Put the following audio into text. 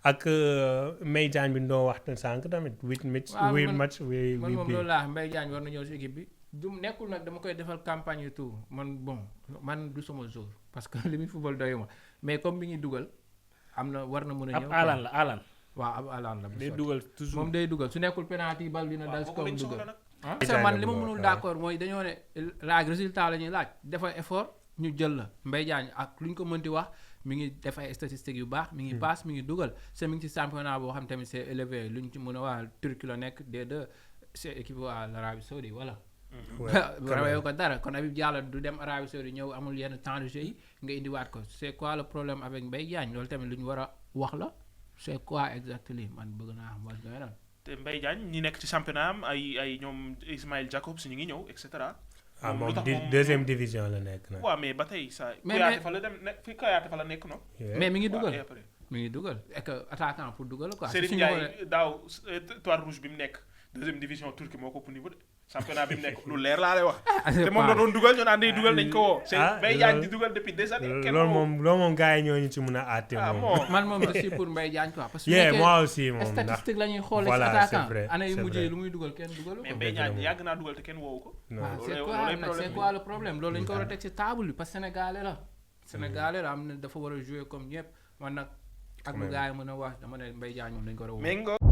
ak Mbaye Diagne bi doo waxtaan sànq tamit 8 match. waaw 8 match man moom loolu laa Mbaye Diagne war na ñëw si équipe bi. du nekkul nag dama koy defal campagne et tout man du sama jour parce que li muy football doyuma mais comme mi ngi dugal am na war na mën a ñëw. ab Alan waaw ab Alan la. day dugal toujours moom day dugal su nekkul penalty bal dina dal si kawam dugal. Mbaye man li ma mënul d'accord mooy dañoo ne laaj résultat la ñuy laaj defal effort ñu jël la Mbaye Diagne ak lu ñu ko mënti wax mi ngi def ay statistiques yu baax mi ngi passe mi ngi dugal mi ngi ci championnat boo xam tamit c'est élevé lu ñu ci mën a wax Turquie la nekk D2 c'est équivalent à l'Arabie Saoudite voilà. rawee ko dara kon Habib Diallo du dem Arabie Saoudite ñëw amul yenn temps de jeu yi nga indiwaat ko c'est quoi le problème avec Mbaye Diagne loolu tamit lu ñu war a wax la c'est quoi exactement man bëgg naa xam what's going on. te Mbaye Diagne ñi nekk ci championnat am ay ñoom Ismail Jacobs ñu ngi ñëw et cetera. moom deuxième division la nekk nag. waaw mais ba tey saa. Kouyaté fa la dem fi Kouyaté fa la nekk non. mais mi ngi dugal mi ngi dugal et que attaquant pour dugal quoi. Serigne Ndiaye daaw étoile rouge bi mu nekk deuxième division Turquie moo ko ëpp niveau de championnat bi mu nekk lu leer laa lay wax. te moom la doon dugal ñu naan day dugal nañ ko woo. Mbaye Diagne di dugal depuis des années. loolu moom gars yi ñoo ñu ci mën a àtte moom. man moom je suis pour Mbaye Diagne quoi. parce que moi aussi moom ndax statistique la ñuy xoolee ci attaquant année yu mujj yi lu muy dugal kenn dugalu ko. mais Mbaye Diagne yàgg naa dugal te kenn woowu ko. c'est quoi le problème loolu lañ ko war a teg ci table bi parce que sénégalais la am na dafa war a jouer comme ñëpp man nag ak lu gars yi mën a wax dama ne Mbaye Diagne moom dañ ko war a woo.